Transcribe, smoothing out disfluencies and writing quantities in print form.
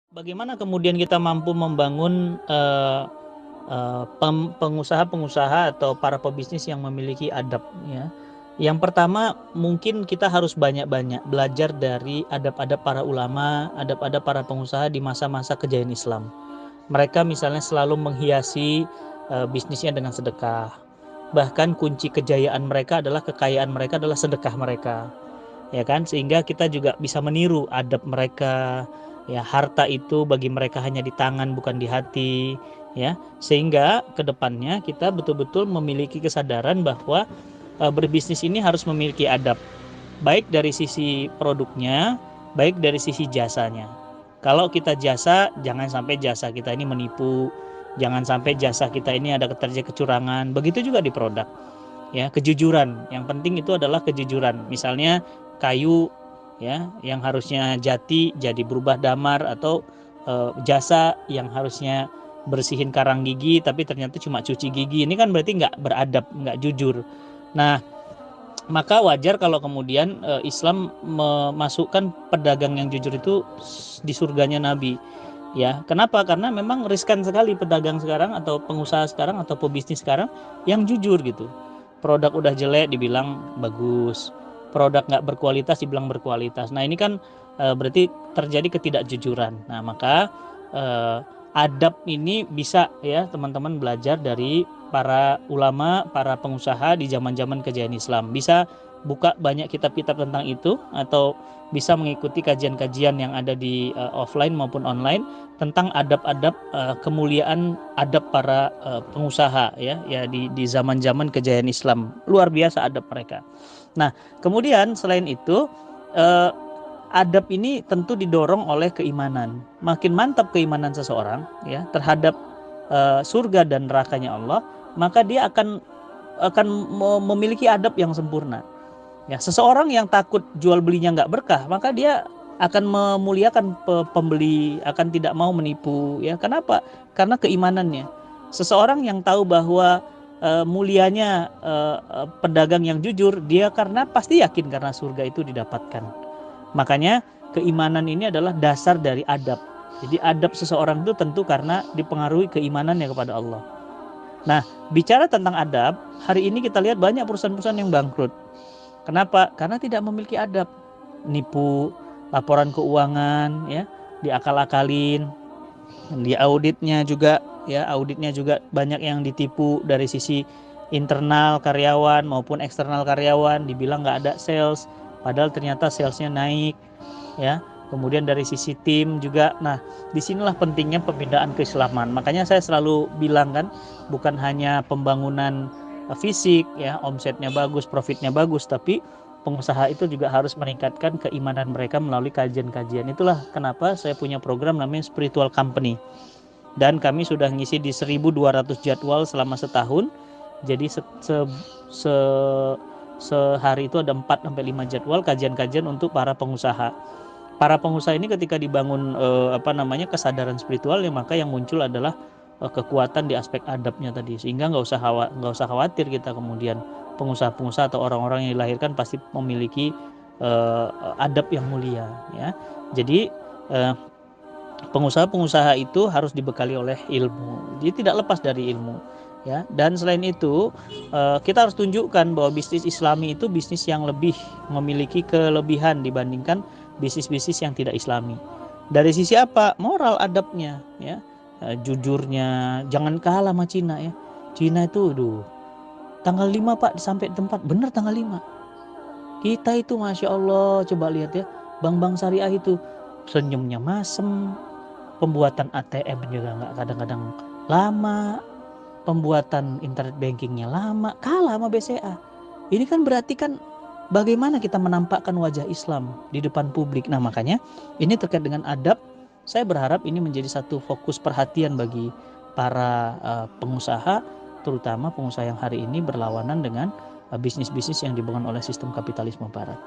Bagaimana kemudian kita mampu membangun pengusaha-pengusaha atau para pebisnis yang memiliki adab ya. Yang pertama mungkin kita harus banyak-banyak belajar dari adab-adab para ulama, adab-adab para pengusaha di masa-masa kejayaan Islam. Mereka misalnya selalu menghiasi bisnisnya dengan sedekah. Bahkan kunci kejayaan mereka adalah kekayaan mereka adalah sedekah mereka. Ya kan? Sehingga kita juga bisa meniru adab mereka. Ya, harta itu bagi mereka hanya di tangan bukan di hati, ya. Sehingga kedepannya kita betul-betul memiliki kesadaran bahwa berbisnis ini harus memiliki adab, baik dari sisi produknya, baik dari sisi jasanya. Kalau kita jasa, jangan sampai jasa kita ini menipu, jangan sampai jasa kita ini ada terjadi kecurangan. Begitu juga di produk. Ya, kejujuran. Yang penting itu adalah kejujuran. Misalnya kayu ya yang harusnya jati jadi berubah damar, atau jasa yang harusnya bersihin karang gigi tapi ternyata cuma cuci gigi. Ini kan berarti nggak beradab, nggak jujur. Nah, maka wajar kalau kemudian Islam memasukkan pedagang yang jujur itu di surganya Nabi. Ya, kenapa? Karena memang riskan sekali pedagang sekarang atau pengusaha sekarang atau pebisnis sekarang yang jujur gitu. Produk udah jelek dibilang bagus, produk nggak berkualitas dibilang berkualitas. Nah, ini kan berarti terjadi ketidakjujuran. Nah, maka adab ini bisa ya teman-teman belajar dari para ulama, para pengusaha di zaman-zaman kejayaan Islam. Bisa buka banyak kitab-kitab tentang itu, atau bisa mengikuti kajian-kajian yang ada di offline maupun online tentang adab-adab kemuliaan adab para pengusaha ya di zaman-zaman kejayaan Islam. Luar biasa adab mereka. Nah, kemudian selain itu adab ini tentu didorong oleh keimanan. Makin mantap keimanan seseorang ya terhadap surga dan nerakanya Allah, maka dia akan memiliki adab yang sempurna. Ya, seseorang yang takut jual belinya nggak berkah, maka dia akan memuliakan pembeli, akan tidak mau menipu. Ya, kenapa? Karena keimanannya. Seseorang yang tahu bahwa mulianya pedagang yang jujur, dia karena pasti yakin karena surga itu didapatkan. Makanya keimanan ini adalah dasar dari adab. Jadi adab seseorang itu tentu karena dipengaruhi keimanannya kepada Allah. Nah, bicara tentang adab, hari ini kita lihat banyak perusahaan-perusahaan yang bangkrut. Kenapa? Karena tidak memiliki adab. Nipu, laporan keuangan ya, diakal-akalin. Di auditnya juga banyak yang ditipu dari sisi internal karyawan maupun eksternal karyawan, dibilang nggak ada sales, padahal ternyata salesnya naik ya. Kemudian dari sisi tim juga. Nah, disinilah pentingnya pembinaan keislaman. Makanya saya selalu bilang kan, bukan hanya pembangunan fisik ya, omsetnya bagus, profitnya bagus, tapi pengusaha itu juga harus meningkatkan keimanan mereka melalui kajian-kajian. Itulah kenapa saya punya program namanya Spiritual Company. Dan kami sudah ngisi di 1.200 jadwal selama setahun. Jadi sehari itu ada 4-5 jadwal kajian-kajian untuk para pengusaha. Para pengusaha ini ketika dibangun kesadaran spiritual, ya maka yang muncul adalah kekuatan di aspek adabnya tadi, sehingga nggak usah khawatir kita kemudian pengusaha-pengusaha atau orang-orang yang dilahirkan pasti memiliki adab yang mulia ya. Jadi pengusaha-pengusaha itu harus dibekali oleh ilmu, jadi tidak lepas dari ilmu ya. Dan selain itu kita harus tunjukkan bahwa bisnis Islami itu bisnis yang lebih memiliki kelebihan dibandingkan bisnis-bisnis yang tidak Islami. Dari sisi apa? Moral adabnya ya. Jujurnya, jangan kalah sama Cina ya. Cina itu tanggal 5 Pak sampai tempat, bener tanggal 5. Kita itu Masya Allah, coba lihat ya, bank-bank syariah itu senyumnya masem, pembuatan ATM juga nggak kadang-kadang lama, pembuatan internet bankingnya lama, kalah sama BCA. Ini kan berarti kan bagaimana kita menampakkan wajah Islam di depan publik. Nah, makanya ini terkait dengan adab. Saya berharap ini menjadi satu fokus perhatian bagi para pengusaha, terutama pengusaha yang hari ini berlawanan dengan bisnis-bisnis yang dibangun oleh sistem kapitalisme barat.